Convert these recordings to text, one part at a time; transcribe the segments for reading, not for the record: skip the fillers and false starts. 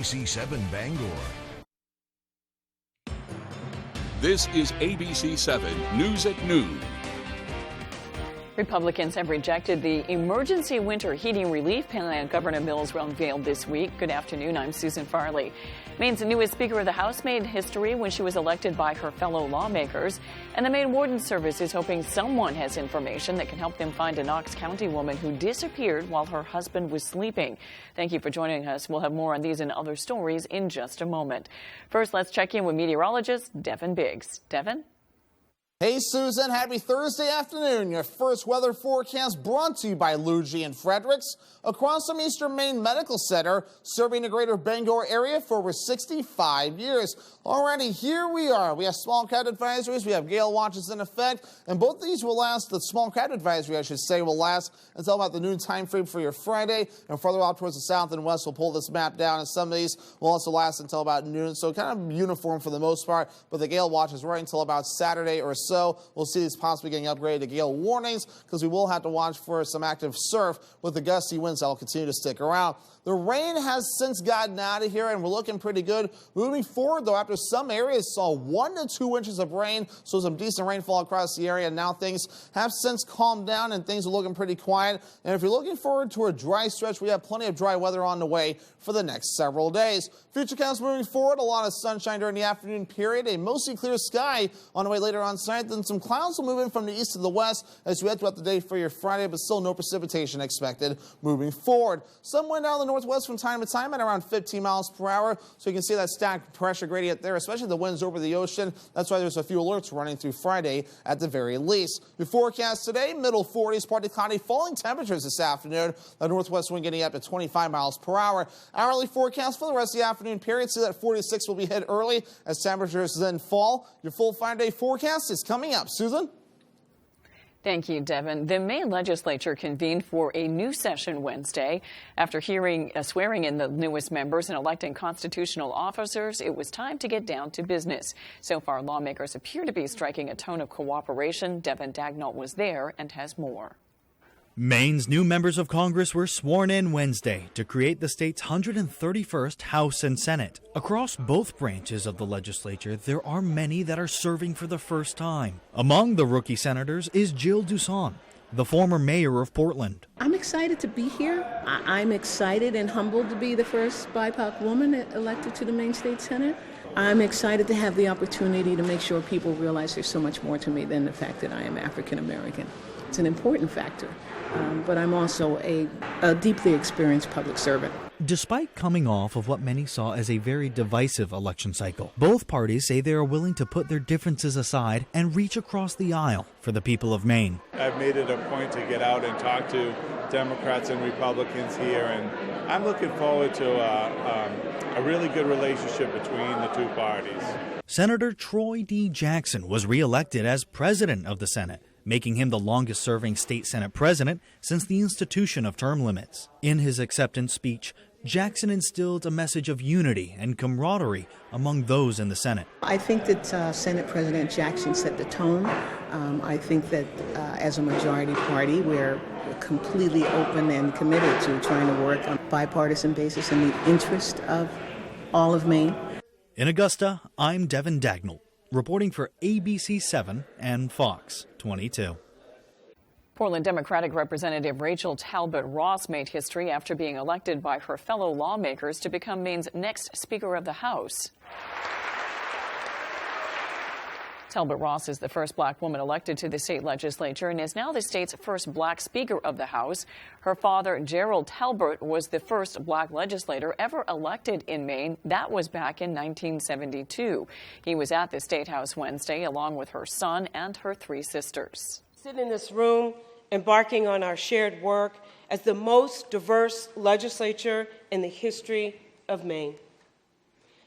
ABC7 Bangor. This is ABC7 News at Noon. Republicans have rejected the emergency winter heating relief plan Governor Mills unveiled this week. Good afternoon, I'm Susan Farley. Maine's newest Speaker of the House made history when she was elected by her fellow lawmakers. And the Maine Warden Service is hoping someone has information that can help them find a Knox County woman who disappeared while her husband was sleeping. Thank you for joining us. We'll have more on these and other stories in just a moment. First, let's check in with meteorologist Devin Biggs. Devin? Hey Susan, happy Thursday afternoon. Your first weather forecast brought to you by Luigi and Fredericks. Across from Eastern Maine Medical Center, serving the greater Bangor area for over 65 years. Already here we are. We have small crowd advisories, we have gale watches in effect, and both of these will last, the small crowd advisory I should say, will last until about the noon time frame for your Friday, and further out towards the south and west we'll pull this map down, and some of these will also last until about noon, so kind of uniform for the most part, but the gale watch is right until about Saturday or so. We'll see these possibly getting upgraded to gale warnings because we will have to watch for some active surf with the gusty winds that will continue to stick around. The rain has since gotten out of here, and we're looking pretty good. Moving forward, though, after some areas saw 1 to 2 inches of rain, so some decent rainfall across the area. Now things have since calmed down, and things are looking pretty quiet. And if you're looking forward to a dry stretch, we have plenty of dry weather on the way for the next several days. Future counts moving forward, a lot of sunshine during the afternoon period, a mostly clear sky on the way later on tonight. Then some clouds will move in from the east to the west as you head throughout the day for your Friday, but still no precipitation expected moving forward. Some wind out of the northwest from time to time at around 15 miles per hour, so you can see that stacked pressure gradient there, especially the winds over the ocean. That's why there's a few alerts running through Friday at the very least. Your forecast today, middle 40s, partly cloudy, falling temperatures this afternoon. The northwest wind getting up to 25 miles per hour. Hourly forecast for the rest of the afternoon period, see that 46 will be hit early as temperatures then fall. Your full 5-day forecast is coming up. Susan? Thank you, Devin. The Maine legislature convened for a new session Wednesday. After swearing in the newest members and electing constitutional officers, it was time to get down to business. So far, lawmakers appear to be striking a tone of cooperation. Devin Dagnall was there and has more. Maine's new members of Congress were sworn in Wednesday to create the state's 131st House and Senate. Across both branches of the legislature, there are many that are serving for the first time. Among the rookie senators is Jill Duson, the former mayor of Portland. I'm excited to be here. I'm excited and humbled to be the first BIPOC woman elected to the Maine State Senate. I'm excited to have the opportunity to make sure people realize there's so much more to me than the fact that I am African American. It's an important factor, but I'm also a deeply experienced public servant. Despite coming off of what many saw as a very divisive election cycle, both parties say they are willing to put their differences aside and reach across the aisle for the people of Maine. I've made it a point to get out and talk to Democrats and Republicans here, and I'm looking forward to a really good relationship between the two parties. Senator Troy D. Jackson was reelected as president of the Senate, making him the longest-serving state Senate president since the institution of term limits. In his acceptance speech, Jackson instilled a message of unity and camaraderie among those in the Senate. I think that Senate President Jackson set the tone. I think that as a majority party, we're completely open and committed to trying to work on a bipartisan basis in the interest of all of Maine. In Augusta, I'm Devin Dagnall, reporting for ABC7 and Fox 22. Portland Democratic Representative Rachel Talbot Ross made history after being elected by her fellow lawmakers to become Maine's next Speaker of the House. Talbot Ross is the first black woman elected to the state legislature and is now the state's first black Speaker of the House. Her father, Gerald Talbot, was the first black legislator ever elected in Maine. That was back in 1972. He was at the State House Wednesday along with her son and her 3 sisters. Sit in this room embarking on our shared work as the most diverse legislature in the history of Maine.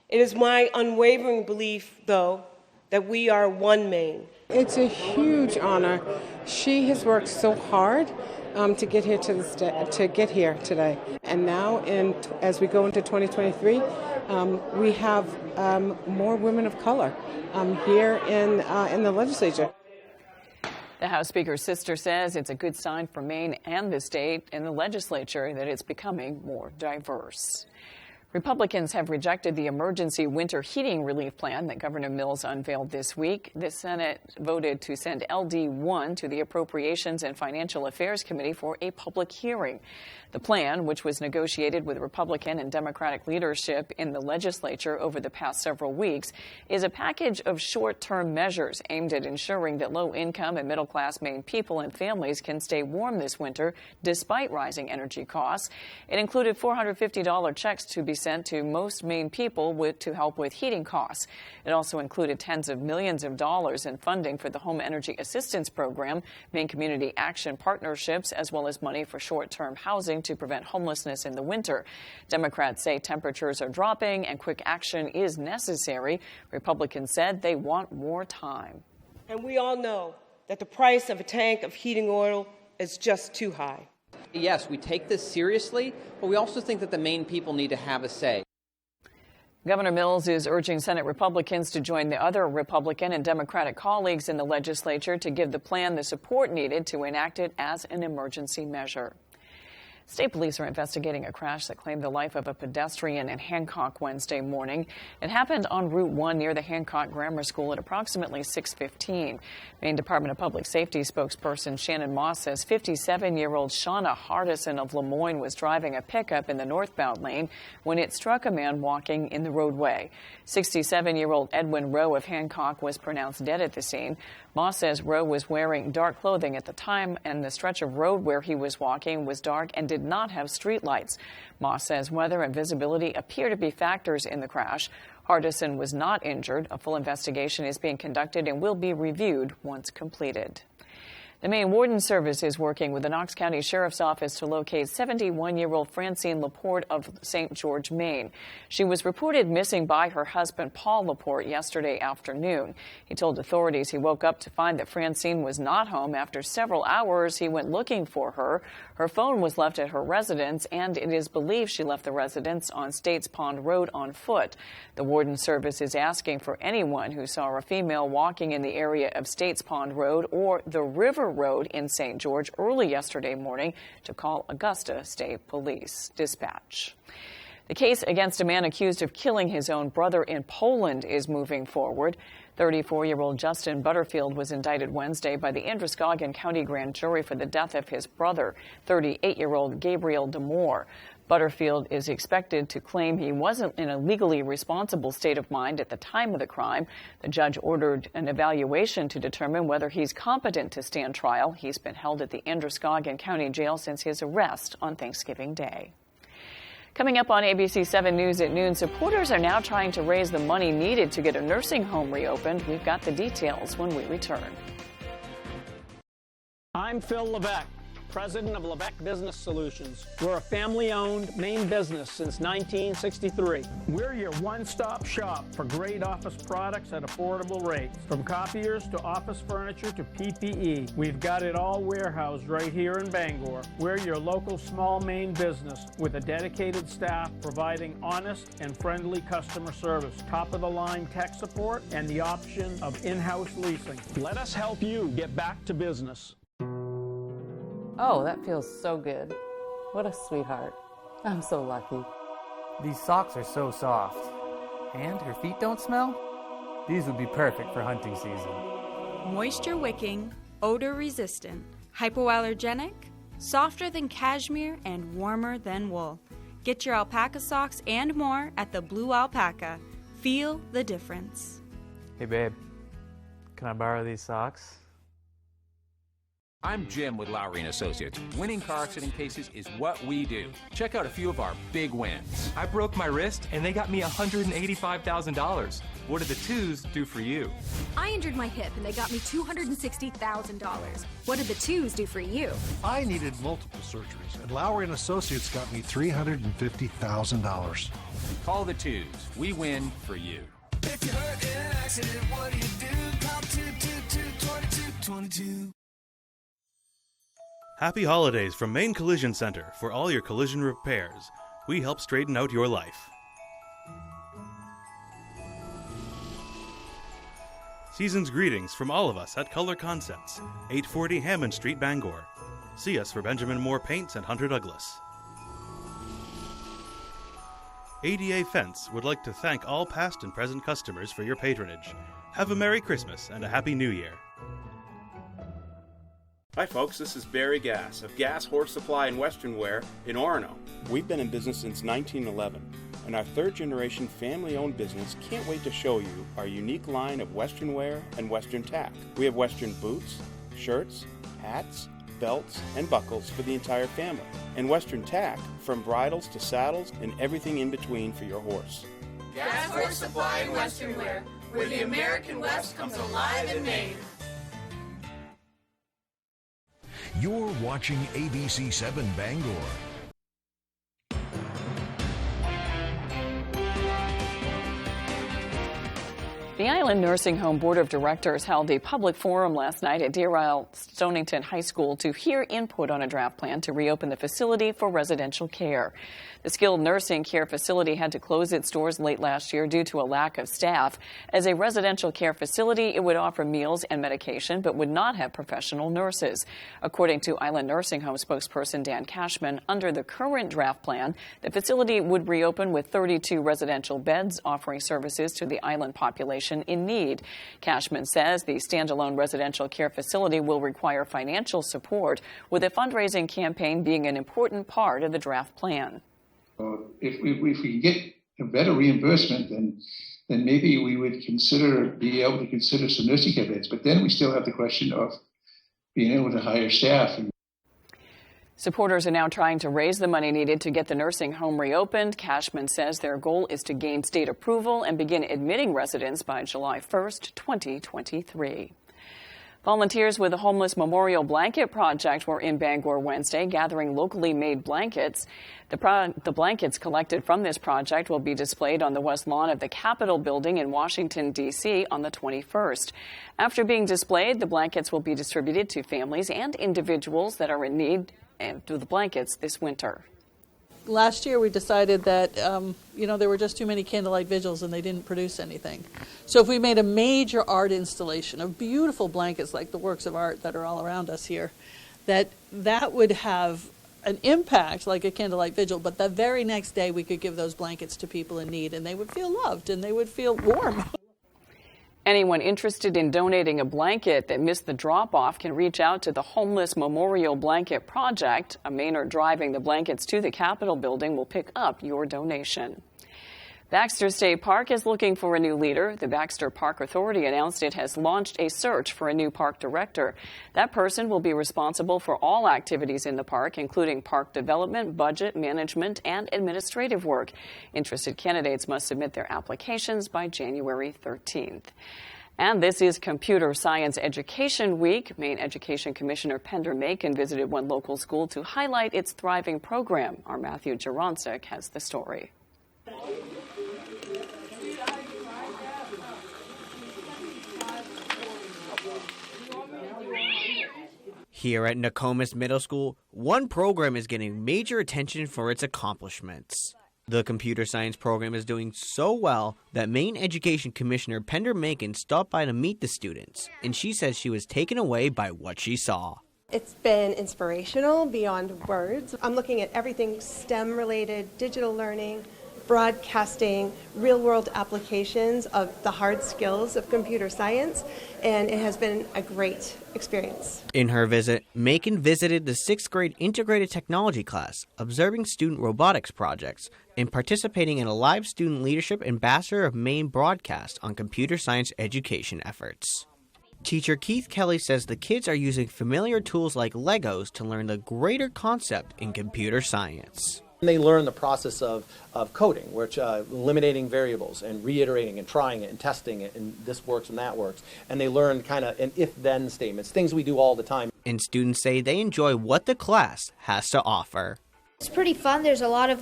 It is my unwavering belief, though, that we are one Maine. It's a huge honor. She has worked so hard to get here today. And now, as we go into 2023, we have more women of color here in the legislature. The House Speaker's sister says it's a good sign for Maine and the state and the legislature that it's becoming more diverse. Republicans have rejected the emergency winter heating relief plan that Governor Mills unveiled this week. The Senate voted to send LD1 to the Appropriations and Financial Affairs Committee for a public hearing. The plan, which was negotiated with Republican and Democratic leadership in the legislature over the past several weeks, is a package of short-term measures aimed at ensuring that low-income and middle-class Maine people and families can stay warm this winter despite rising energy costs. It included $450 checks to be sent to most Maine people to help with heating costs. It also included tens of millions of dollars in funding for the Home Energy Assistance Program, Maine Community Action Partnerships, as well as money for short-term housing to prevent homelessness in the winter. Democrats say temperatures are dropping and quick action is necessary. Republicans said they want more time. And we all know that the price of a tank of heating oil is just too high. Yes, we take this seriously, but we also think that the Maine people need to have a say. Governor Mills is urging Senate Republicans to join the other Republican and Democratic colleagues in the legislature to give the plan the support needed to enact it as an emergency measure. State police are investigating a crash that claimed the life of a pedestrian in Hancock Wednesday morning. It happened on Route 1 near the Hancock Grammar School at approximately 6:15. Maine Department of Public Safety spokesperson Shannon Moss says 57-year-old Shauna Hardison of Lemoyne was driving a pickup in the northbound lane when it struck a man walking in the roadway. 67-year-old Edwin Rowe of Hancock was pronounced dead at the scene. Moss says Rowe was wearing dark clothing at the time, and the stretch of road where he was walking was dark and did not have street lights. Moss says weather and visibility appear to be factors in the crash. Hardison was not injured. A full investigation is being conducted and will be reviewed once completed. The Maine Warden Service is working with the Knox County Sheriff's Office to locate 71-year-old Francine Laporte of St. George, Maine. She was reported missing by her husband, Paul Laporte, yesterday afternoon. He told authorities he woke up to find that Francine was not home. After several hours, he went looking for her. Her phone was left at her residence, and it is believed she left the residence on States Pond Road on foot. The Warden Service is asking for anyone who saw a female walking in the area of States Pond Road or the River Road in St. George early yesterday morning to call Augusta State Police Dispatch. The case against a man accused of killing his own brother in Poland is moving forward. 34-year-old Justin Butterfield was indicted Wednesday by the Androscoggin County Grand Jury for the death of his brother, 38-year-old Gabriel Demore. Butterfield is expected to claim he wasn't in a legally responsible state of mind at the time of the crime. The judge ordered an evaluation to determine whether he's competent to stand trial. He's been held at the Androscoggin County Jail since his arrest on Thanksgiving Day. Coming up on ABC 7 News at noon, supporters are now trying to raise the money needed to get a nursing home reopened. We've got the details when we return. I'm Phil Levesque, president of Levesque Business Solutions. We're a family-owned Maine business since 1963. We're your one-stop shop for great office products at affordable rates. From copiers to office furniture to PPE, we've got it all warehoused right here in Bangor. We're your local small Maine business with a dedicated staff providing honest and friendly customer service, top-of-the-line tech support, and the option of in-house leasing. Let us help you get back to business. Oh, that feels so good. What a sweetheart. I'm so lucky. These socks are so soft. And her feet don't smell? These would be perfect for hunting season. Moisture wicking, odor resistant, hypoallergenic, softer than cashmere, and warmer than wool. Get your alpaca socks and more at the Blue Alpaca. Feel the difference. Hey babe, can I borrow these socks? I'm Jim with Lowry & Associates. Winning car accident cases is what we do. Check out a few of our big wins. I broke my wrist and they got me $185,000. What did the twos do for you? I injured my hip and they got me $260,000. What did the twos do for you? I needed multiple surgeries and Lowry & Associates got me $350,000. Call the twos. We win for you. If you're hurt in an accident, what do you do? Call 222-2222. Happy holidays from Maine Collision Center. For all your collision repairs, we help straighten out your life. Season's greetings from all of us at Color Concepts, 840 Hammond Street, Bangor. See us for Benjamin Moore Paints and Hunter Douglas. ADA Fence would like to thank all past and present customers for your patronage. Have a Merry Christmas and a Happy New Year. Hi folks, this is Barry Gass of Gass Horse Supply and Western Wear in Orono. We've been in business since 1911, and our third-generation family-owned business can't wait to show you our unique line of Western wear and Western tack. We have Western boots, shirts, hats, belts, and buckles for the entire family, and Western tack from bridles to saddles and everything in between for your horse. Gass Horse Supply and Western Wear, where the American West comes alive in Maine. You're watching ABC 7 Bangor. The Island Nursing Home Board of Directors held a public forum last night at Deer Isle Stonington High School to hear input on a draft plan to reopen the facility for residential care. The skilled nursing care facility had to close its doors late last year due to a lack of staff. As a residential care facility, it would offer meals and medication, but would not have professional nurses. According to Island Nursing Home spokesperson Dan Cashman, under the current draft plan, the facility would reopen with 32 residential beds, offering services to the island population in need. Cashman says the standalone residential care facility will require financial support, with a fundraising campaign being an important part of the draft plan. If we get a better reimbursement, then maybe we would be able to consider some nursing care beds. But then we still have the question of being able to hire staff. Supporters are now trying to raise the money needed to get the nursing home reopened. Cashman says their goal is to gain state approval and begin admitting residents by July 1st, 2023. Volunteers with the Homeless Memorial Blanket Project were in Bangor Wednesday, gathering locally made blankets. The blankets collected from this project will be displayed on the west lawn of the Capitol building in Washington, D.C. on the 21st. After being displayed, the blankets will be distributed to families and individuals that are in need of the blankets this winter. Last year we decided that, there were just too many candlelight vigils and they didn't produce anything. So if we made a major art installation of beautiful blankets like the works of art that are all around us here, that would have an impact like a candlelight vigil, but the very next day we could give those blankets to people in need and they would feel loved and they would feel warm. Anyone interested in donating a blanket that missed the drop-off can reach out to the Homeless Memorial Blanket Project. A Mainer driving the blankets to the Capitol building will pick up your donation. Baxter State Park is looking for a new leader. The Baxter Park Authority announced it has launched a search for a new park director. That person will be responsible for all activities in the park, including park development, budget, management, and administrative work. Interested candidates must submit their applications by January 13th. And this is Computer Science Education Week. Maine Education Commissioner Pender Macon visited one local school to highlight its thriving program. Our Matthew Jaroncic has the story. Here at Nokomis Middle School, one program is getting major attention for its accomplishments. The computer science program is doing so well that Maine Education Commissioner Pender Macon stopped by to meet the students, and she says she was taken away by what she saw. It's been inspirational beyond words. I'm looking at everything STEM related, digital learning, broadcasting, real-world applications of the hard skills of computer science, and it has been a great experience. In her visit, Macon visited the 6th grade integrated technology class, observing student robotics projects, and participating in a live student leadership ambassador of Maine broadcast on computer science education efforts. Teacher Keith Kelly says the kids are using familiar tools like Legos to learn the greater concept in computer science. They learn the process of coding, which eliminating variables and reiterating and trying it and testing it, and this works and that works. And they learn kind of an if-then statements, things we do all the time. And students say they enjoy what the class has to offer. It's pretty fun. There's a lot of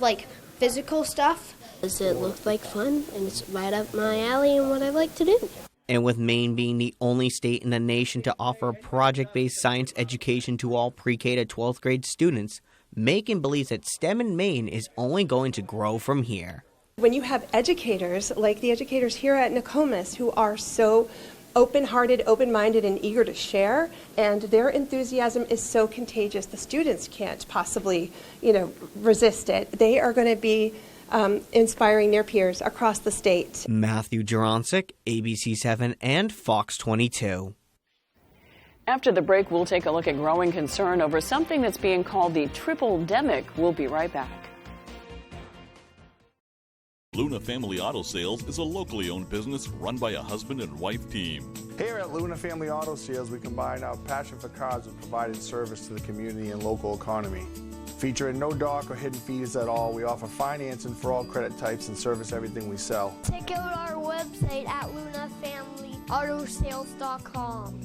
physical stuff. It looks like fun, and it's right up my alley and what I like to do. And with Maine being the only state in the nation to offer project-based science education to all pre-K to 12th grade students, Macon believes that STEM in Maine is only going to grow from here. When you have educators, like the educators here at Nokomis, who are so open-hearted, open-minded, and eager to share, and their enthusiasm is so contagious, the students can't possibly, resist it. They are going to be inspiring their peers across the state. Matthew Juronsik, ABC7 and Fox 22. After the break, we'll take a look at growing concern over something that's being called the triple-demic. We'll be right back. Luna Family Auto Sales is a locally owned business run by a husband and wife team. Here at Luna Family Auto Sales, we combine our passion for cars with providing service to the community and local economy. Featuring no dark or hidden fees at all, we offer financing for all credit types and service everything we sell. Check out our website at lunafamilyautosales.com.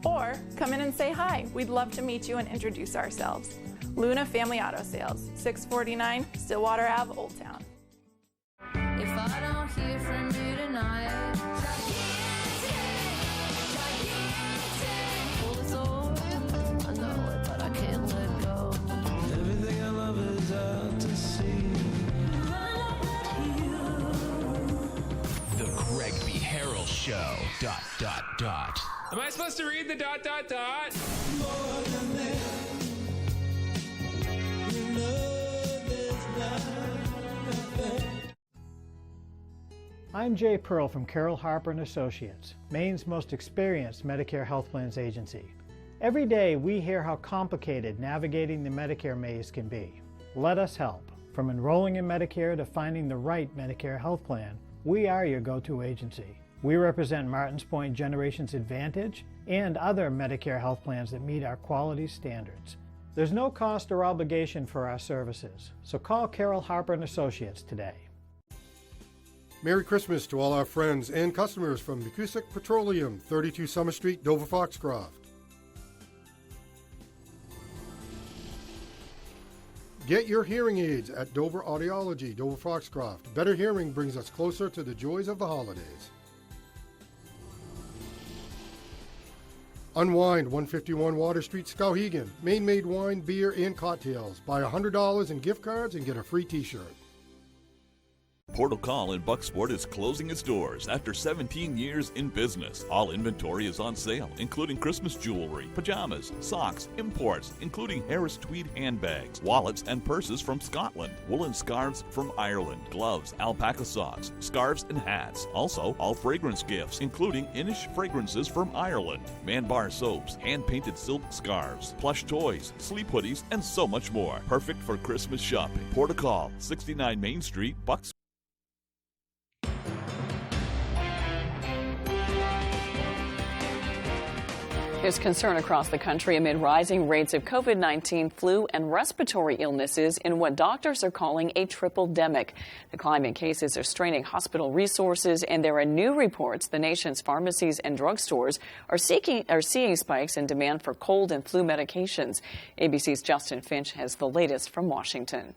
Or come in and say hi. We'd love to meet you and introduce ourselves. Luna Family Auto Sales, 649 Stillwater Ave, Old Town. If I don't hear from you tonight, I know it, but I can't let go. Everything I love is out to sea. The Greg B. Harrell Show. ... Am I supposed to read the ... More than that, you know there's nothing. I'm Jay Pearl from Carroll Harper & Associates, Maine's most experienced Medicare health plans agency. Every day we hear how complicated navigating the Medicare maze can be. Let us help. From enrolling in Medicare to finding the right Medicare health plan, we are your go-to agency. We represent Martins Point Generations Advantage and other Medicare health plans that meet our quality standards. There's no cost or obligation for our services, so call Carroll Harper & Associates today. Merry Christmas to all our friends and customers from McCusick Petroleum, 32 Summer Street, Dover Foxcroft. Get your hearing aids at Dover Audiology, Dover Foxcroft. Better hearing brings us closer to the joys of the holidays. Unwind, 151 Water Street, Skowhegan. Maine-made wine, beer, and cocktails. Buy $100 in gift cards and get a free t-shirt. Portal Call in Bucksport is closing its doors after 17 years in business. All inventory is on sale, including Christmas jewelry, pajamas, socks, imports, including Harris tweed handbags, wallets and purses from Scotland, woolen scarves from Ireland, gloves, alpaca socks, scarves and hats. Also, all fragrance gifts, including Inish fragrances from Ireland, Man Bar soaps, hand-painted silk scarves, plush toys, sleep hoodies, and so much more. Perfect for Christmas shopping. Portal Call, 69 Main Street, Bucksport. There's concern across the country amid rising rates of COVID-19, flu, and respiratory illnesses in what doctors are calling a triple-demic. The climate cases are straining hospital resources, and there are new reports the nation's pharmacies and drugstores are seeing spikes in demand for cold and flu medications. ABC's Justin Finch has the latest from Washington.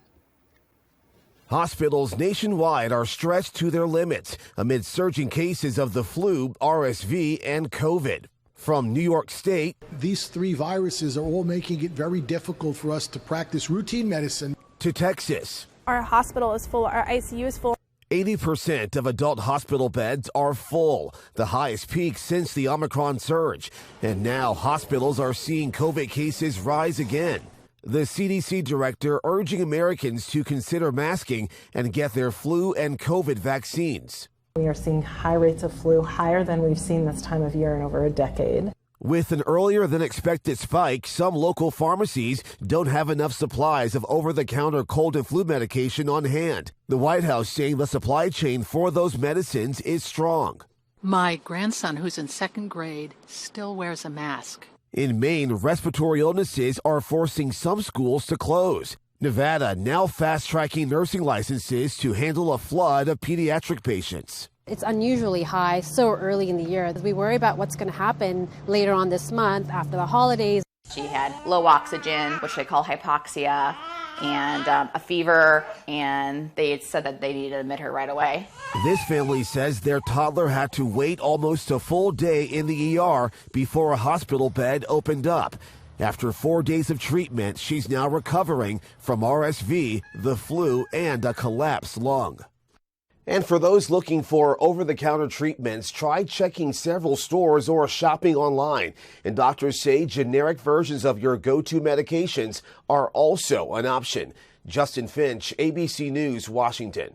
Hospitals nationwide are stretched to their limits amid surging cases of the flu, RSV, and COVID. From New York State, these three viruses are all making it very difficult for us to practice routine medicine. To Texas, our hospital is full, our ICU is full. 80% of adult hospital beds are full, the highest peak since the Omicron surge. And now hospitals are seeing COVID cases rise again. The CDC director urging Americans to consider masking and get their flu and COVID vaccines. We are seeing high rates of flu, higher than we've seen this time of year in over a decade. With an earlier than expected spike, some local pharmacies don't have enough supplies of over-the-counter cold and flu medication on hand. The White House saying the supply chain for those medicines is strong. My grandson, who's in second grade, still wears a mask. In Maine, respiratory illnesses are forcing some schools to close. Nevada now fast-tracking nursing licenses to handle a flood of pediatric patients. It's unusually high so early in the year. We worry about what's going to happen later on this month after the holidays. She had low oxygen, which they call hypoxia, and a fever, and they had said that they needed to admit her right away. This family says their toddler had to wait almost a full day in the ER before a hospital bed opened up. After 4 days of treatment, she's now recovering from RSV, the flu, and a collapsed lung. And for those looking for over-the-counter treatments, try checking several stores or shopping online. And doctors say generic versions of your go-to medications are also an option. Justin Finch, ABC News, Washington.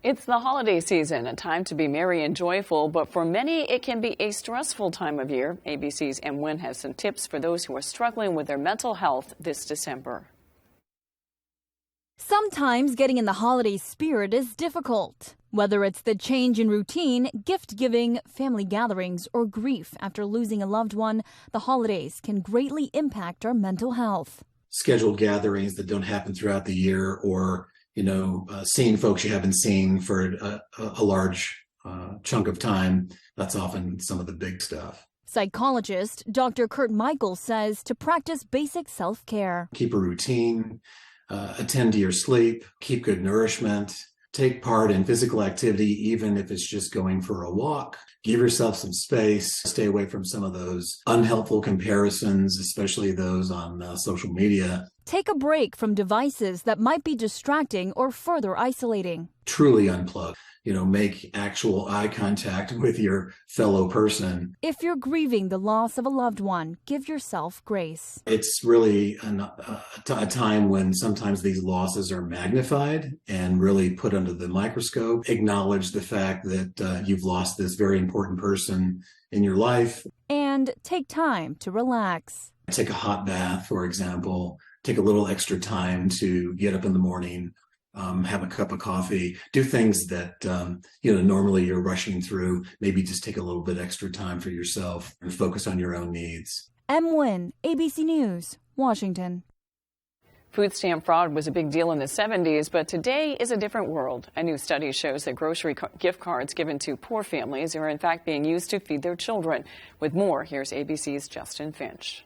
It's the holiday season, a time to be merry and joyful, but for many it can be a stressful time of year. ABC's M. has some tips for those who are struggling with their mental health this December. Sometimes getting in the holiday spirit is difficult. Whether it's the change in routine, gift giving, family gatherings, or grief after losing a loved one, the holidays can greatly impact our mental health. Scheduled gatherings that don't happen throughout the year, or seeing folks you haven't seen for a large chunk of time. That's often some of the big stuff. Psychologist Dr. Kurt Michael says to practice basic self-care. Keep a routine, attend to your sleep, keep good nourishment, take part in physical activity, even if it's just going for a walk. Give yourself some space. Stay away from some of those unhelpful comparisons, especially those on social media. Take a break from devices that might be distracting or further isolating. Truly unplug. Make actual eye contact with your fellow person. If you're grieving the loss of a loved one, give yourself grace. It's really a time when sometimes these losses are magnified and really put under the microscope. Acknowledge the fact that you've lost this very important person in your life. And take time to relax. Take a hot bath, for example. Take a little extra time to get up in the morning. Have a cup of coffee, do things that, normally you're rushing through. Maybe just take a little bit extra time for yourself and focus on your own needs. M. ABC News, Washington. Food stamp fraud was a big deal in the 70s, but today is a different world. A new study shows that grocery gift cards given to poor families are in fact being used to feed their children. With more, here's ABC's Justin Finch.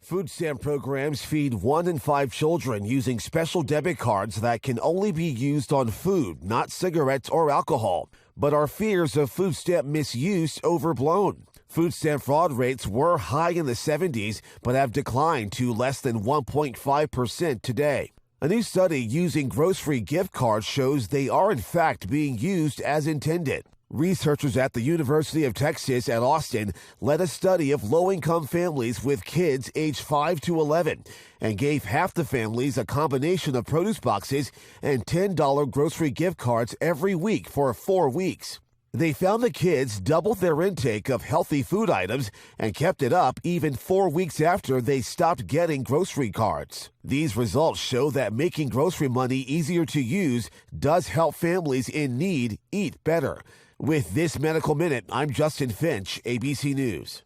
Food stamp programs feed 1 in 5 children using special debit cards that can only be used on food, not cigarettes or alcohol. But are fears of food stamp misuse overblown? Food stamp fraud rates were high in the 70s, but have declined to less than 1.5% today. A new study using grocery gift cards shows they are in fact being used as intended. Researchers at the University of Texas at Austin led a study of low-income families with kids aged 5 to 11 and gave half the families a combination of produce boxes and $10 grocery gift cards every week for 4 weeks. They found the kids doubled their intake of healthy food items and kept it up even 4 weeks after they stopped getting grocery cards. These results show that making grocery money easier to use does help families in need eat better. With this Medical Minute, I'm Justin Finch, ABC News.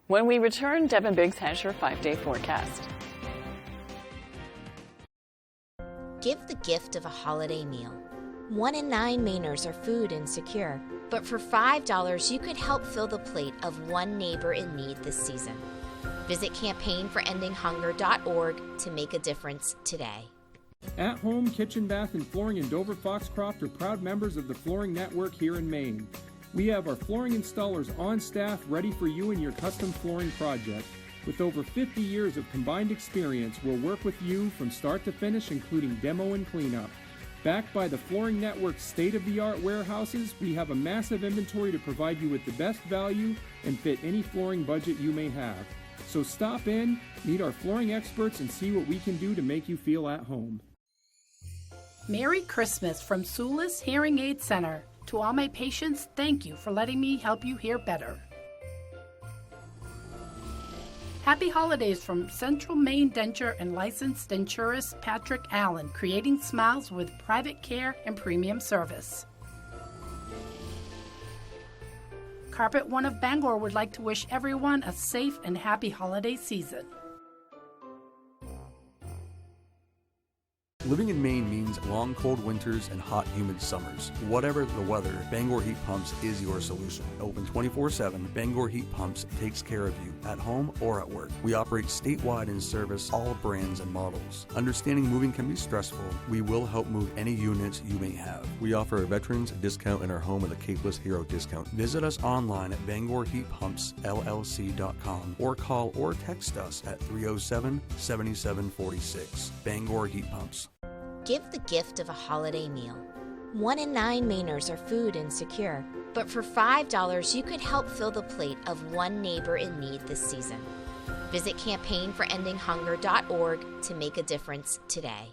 When we return, Devin Biggs has your 5-day forecast. Give the gift of a holiday meal. 1 in 9 Mainers are food insecure, but for $5, you could help fill the plate of one neighbor in need this season. Visit campaignforendinghunger.org to make a difference today. At Home Kitchen, Bath, and Flooring in Dover Foxcroft are proud members of the Flooring Network here in Maine. We have our flooring installers on staff ready for you and your custom flooring project. With over 50 years of combined experience, we'll work with you from start to finish, including demo and cleanup. Backed by the Flooring Network's state-of-the-art warehouses, we have a massive inventory to provide you with the best value and fit any flooring budget you may have. So stop in, meet our flooring experts, and see what we can do to make you feel at home. Merry Christmas from Sulis Hearing Aid Center. To all my patients, thank you for letting me help you hear better. Happy holidays from Central Maine Denture and licensed denturist Patrick Allen, creating smiles with private care and premium service. Carpet One of Bangor would like to wish everyone a safe and happy holiday season. Living in Maine means long, cold winters and hot, humid summers. Whatever the weather, Bangor Heat Pumps is your solution. Open 24/7, Bangor Heat Pumps takes care of you at home or at work. We operate statewide and service all brands and models. Understanding moving can be stressful. We will help move any units you may have. We offer a veterans discount in our home with a Capeless Hero discount. Visit us online at BangorHeatPumpsLLC.com or call or text us at 307-7746. Bangor Heat Pumps. Give the gift of a holiday meal. 1 in 9 Mainers are food insecure, but for $5, you could help fill the plate of one neighbor in need this season. Visit campaignforendinghunger.org to make a difference today.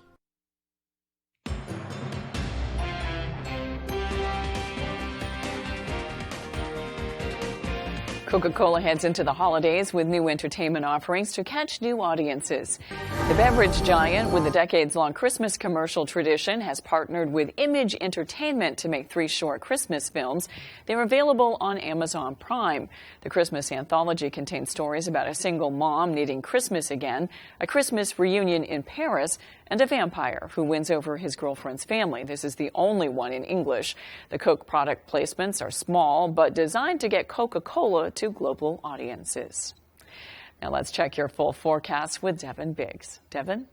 Coca-Cola heads into the holidays with new entertainment offerings to catch new audiences. The beverage giant, with a decades-long Christmas commercial tradition, has partnered with Image Entertainment to make 3 short Christmas films. They're available on Amazon Prime. The Christmas anthology contains stories about a single mom needing Christmas again, a Christmas reunion in Paris, and a vampire who wins over his girlfriend's family. This is the only one in English. The Coke product placements are small, but designed to get Coca-Cola to global audiences. Now let's check your full forecast with Devin Biggs. Devin?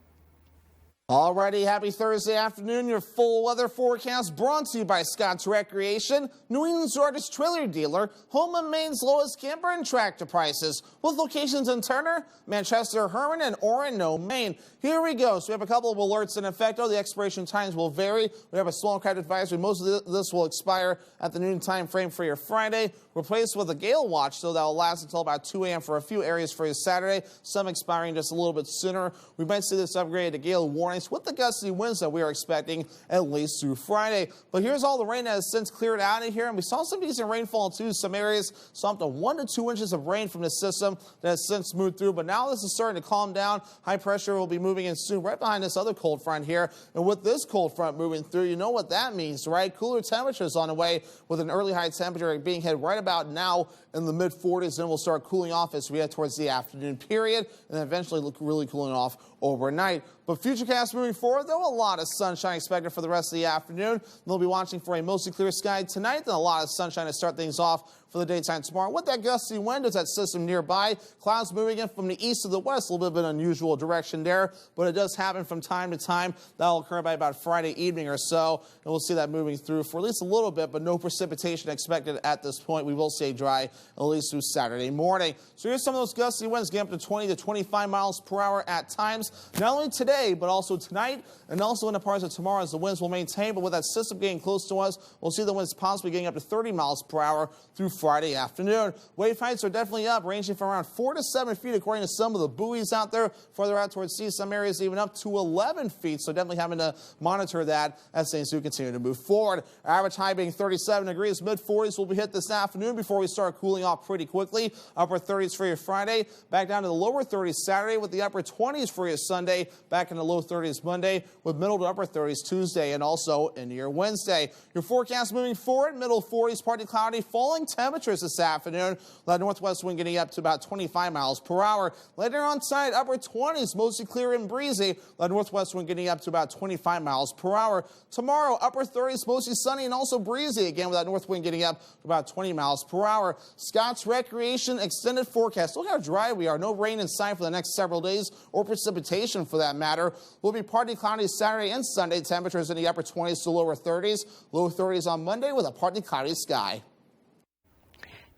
Alrighty, happy Thursday afternoon. Your full weather forecast brought to you by Scott's Recreation, New England's largest trailer dealer, home of Maine's lowest camper and tractor prices, with locations in Turner, Manchester, Herman, and Orono, Maine. Here we go. So we have a couple of alerts in effect. The expiration times will vary. We have a slow and craft advisory. Most of this will expire at the noon time frame for your Friday, replaced with a gale watch, so that will last until about 2 a.m. for a few areas for your Saturday, some expiring just a little bit sooner. We might see this upgrade to gale warnings with the gusty winds that we are expecting at least through Friday. But here's all the rain that has since cleared out of here, and we saw some decent rainfall too. Some areas saw up to 1 to 2 inches of rain from the system that has since moved through. But now this is starting to calm down. High pressure will be moving in soon right behind this other cold front here. And with this cold front moving through, you know what that means, right? Cooler temperatures on the way, with an early high temperature being hit right about now in the mid-40s. Then we'll start cooling off as we head towards the afternoon period, and then eventually look really cooling off overnight. But futurecast moving forward, though, a lot of sunshine expected for the rest of the afternoon. They'll be watching for a mostly clear sky tonight, then a lot of sunshine to start things off for the daytime tomorrow. With that gusty wind, is that system nearby. Clouds moving in from the east to the west, a little bit of an unusual direction there, but it does happen from time to time. That'll occur by about Friday evening or so, and we'll see that moving through for at least a little bit, but no precipitation expected at this point. We will stay dry at least through Saturday morning. So here's some of those gusty winds getting up to 20 to 25 miles per hour at times, not only today, but also tonight, and also in the parts of tomorrow as the winds will maintain. But with that system getting close to us, we'll see the winds possibly getting up to 30 miles per hour through Friday afternoon. Wave heights are definitely up, ranging from around 4 to 7 feet according to some of the buoys out there. Farther out towards sea, some areas even up to 11 feet. So definitely having to monitor that as things do continue to move forward. Average high being 37 degrees. Mid-40s will be hit this afternoon before we start cooling off pretty quickly. Upper 30s for your Friday. Back down to the lower 30s Saturday, with the upper 20s for your Sunday. Back in the low 30s Monday, with middle to upper 30s Tuesday, and also into your Wednesday. Your forecast moving forward, middle 40s, partly cloudy, falling temperatures this afternoon. That northwest wind getting up to about 25 miles per hour. Later on side, upper 20s, mostly clear and breezy. That northwest wind getting up to about 25 miles per hour. Tomorrow, upper 30s, mostly sunny and also breezy again, with that north wind getting up to about 20 miles per hour. Scott's Recreation extended forecast. Look how dry we are. No rain in sight for the next several days, or precipitation for that matter. Will be partly cloudy Saturday and Sunday. Temperatures in the upper 20s to lower 30s. Low 30s on Monday with a partly cloudy sky.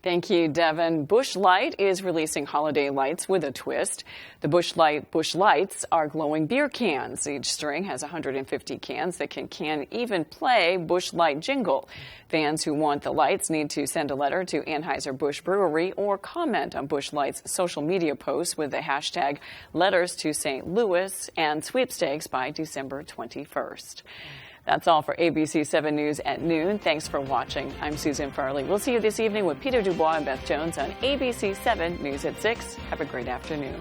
Thank you, Devin. Busch Light is releasing holiday lights with a twist. The Busch Lights are glowing beer cans. Each string has 150 cans that can even play Busch Light jingle. Fans who want the lights need to send a letter to Anheuser-Busch Brewery or comment on Busch Light's social media posts with the hashtag Letters to St. Louis and sweepstakes by December 21st. That's all for ABC 7 News at noon. Thanks for watching. I'm Susan Farley. We'll see you this evening with Peter Dubois and Beth Jones on ABC 7 News at 6. Have a great afternoon.